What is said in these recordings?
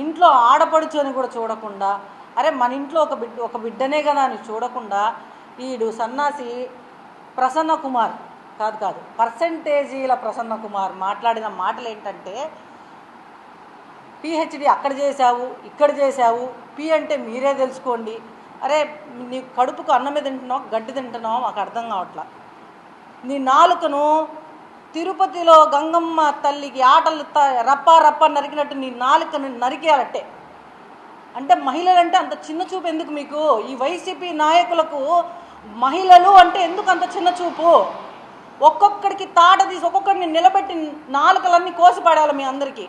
ఇంట్లో ఆడపడుచు అని కూడా చూడకుండా, అరే మన ఇంట్లో ఒక బిడ్డనే కదా అని చూడకుండా ఈడు సన్నాసి ప్రసన్న కుమార్ కాదు పర్సెంటేజీల ప్రసన్న కుమార్ మాట్లాడిన మాటలు ఏంటంటే, పిహెచ్డి అక్కడ చేశావు ఇక్కడ చేశావు, పి అంటే మీరే తెలుసుకోండి. అరే నీ కడుపుకు అన్నమే తింటున్నావు గడ్డి తింటున్నావు మాకు అర్థం కావట్లా. నీ నాలుకను తిరుపతిలో గంగమ్మ తల్లికి ఆటలు రప్ప నరికినట్టు నీ నాలుకను నరికేయాలట్టే. అంటే మహిళలంటే అంత చిన్న చూపు ఎందుకు మీకు? ఈ వైసీపీ నాయకులకు మహిళలు అంటే ఎందుకు అంత చిన్న చూపు? ఒక్కొక్కడికి తాట తీసి ఒక్కొక్కడిని నిలబెట్టి నాలుకలన్నీ కోసిపడాలి మీ అందరికీ.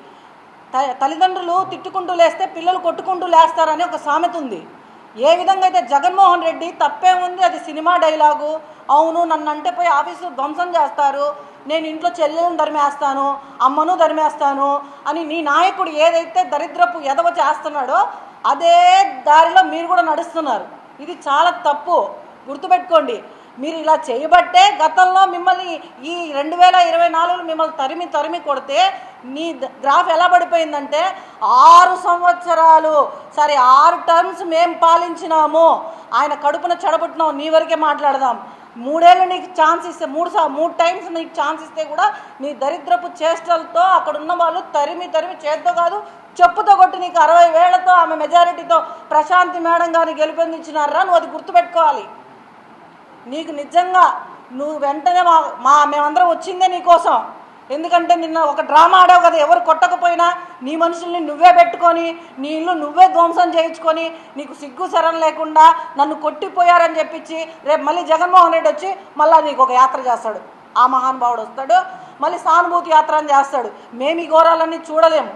తల్లిదండ్రులు తిట్టుకుంటూ లేస్తే పిల్లలు కొట్టుకుంటూ లేస్తారని ఒక సామెత ఉంది. ఏ విధంగా అయితే జగన్మోహన్ రెడ్డి తప్పే ఉంది, అది సినిమా డైలాగు. అవును నన్ను అంటే పోయి ఆఫీసు ధ్వంసం చేస్తారు, నేను ఇంట్లో చెల్లెలను ధరిమేస్తాను, అమ్మను ధరిమేస్తాను అని నీ నాయకుడు ఏదైతే దరిద్రపు ఎదవ చేస్తున్నాడో అదే దారిలో మీరు కూడా నడుస్తున్నారు. ఇది చాలా తప్పు, గుర్తుపెట్టుకోండి. మీరు ఇలా చేయబట్టే గతంలో మిమ్మల్ని ఈ 2024 మిమ్మల్ని తరిమి కొడితే నీ గ్రాఫ్ ఎలా పడిపోయిందంటే 6 సంవత్సరాలు 6 టర్మ్స్ మేము పాలించినాము, ఆయన కడుపున చెడబుట్టినాం. నీ వరకే మాట్లాడదాం. 3 ఏళ్ళు నీకు ఛాన్స్ ఇస్తే 3 టైమ్స్ నీకు ఛాన్స్ ఇస్తే కూడా నీ దరిద్రపు చేష్టలతో అక్కడ ఉన్న వాళ్ళు తరిమి చేత్తో కాదు చెప్పుతో కొట్టి నీకు 60 వేలతో ఆమె మెజారిటీతో ప్రశాంతి మేడం గారిని గెలుపొందించినారా. నువ్వు అది గుర్తుపెట్టుకోవాలి. నీకు నిజంగా నువ్వు వెంటనే మేమందరం వచ్చిందే నీకోసం. ఎందుకంటే నిన్న ఒక డ్రామా ఆడావు కదా, ఎవరు కొట్టకపోయినా నీ మనుషుల్ని నువ్వే పెట్టుకొని నీ ఇల్లు నువ్వే ధ్వంసం చేయించుకొని నీకు సిగ్గు శరం లేకుండా నన్ను కొట్టిపోయారని చెప్పించి రేపు మళ్ళీ జగన్మోహన్ రెడ్డి వచ్చి మళ్ళీ నీకు ఒక యాత్ర చేస్తాడు. ఆ మహానుభావుడు వస్తాడు, మళ్ళీ సానుభూతి యాత్ర అని చేస్తాడు. మేము ఈ ఘోరాలన్నీ చూడలేము.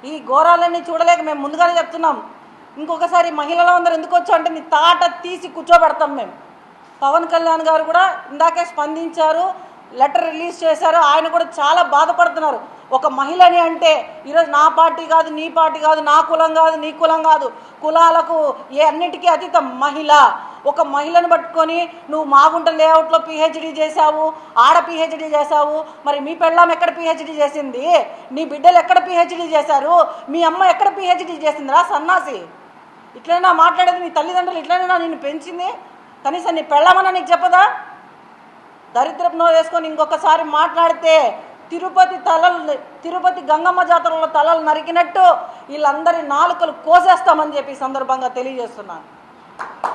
ఈ ఘోరాలన్నీ చూడలేక మేము ముందుగానే చెప్తున్నాం. ఇంకొకసారి మహిళలు అందరూ ఎందుకు వచ్చావు అంటే నీ తాట తీసి కూర్చోబెడతాం మేము. పవన్ కళ్యాణ్ గారు కూడా ఇందాకే స్పందించారు, లెటర్ రిలీజ్ చేశారు. ఆయన కూడా చాలా బాధపడుతున్నారు. ఒక మహిళని అంటే ఈరోజు నా పార్టీ కాదు నీ పార్టీ కాదు, నా కులం కాదు నీ కులం కాదు, కులాలకు అన్నిటికీ అతీతం మహిళ. ఒక మహిళను పట్టుకొని నువ్వు మాగుంట లేఅవుట్లో పిహెచ్డి చేశావు, ఆడ పిహెచ్డి చేశావు, మరి మీ పెళ్ళాం ఎక్కడ పిహెచ్డి చేసింది? నీ బిడ్డలు ఎక్కడ పిహెచ్డి చేశారు? మీ అమ్మ ఎక్కడ పిహెచ్డి చేసిందిరా సన్నాసి? ఇట్లైనా మాట్లాడేది? నీ తల్లిదండ్రులు ఇట్లైనా నిన్ను పెంచింది? కనీసం నీ పెళ్ళామన్నా నీకు చెప్పదా? దరిద్రపు నోరు వేసుకొని ఇంకొకసారి మాట్లాడితే తిరుపతి గంగమ్మ జాతరలో తలలు నరికినట్టు వీళ్ళందరి నాలుకలు కోసేస్తామని చెప్పి సందర్భంగా తెలియజేస్తున్నాను.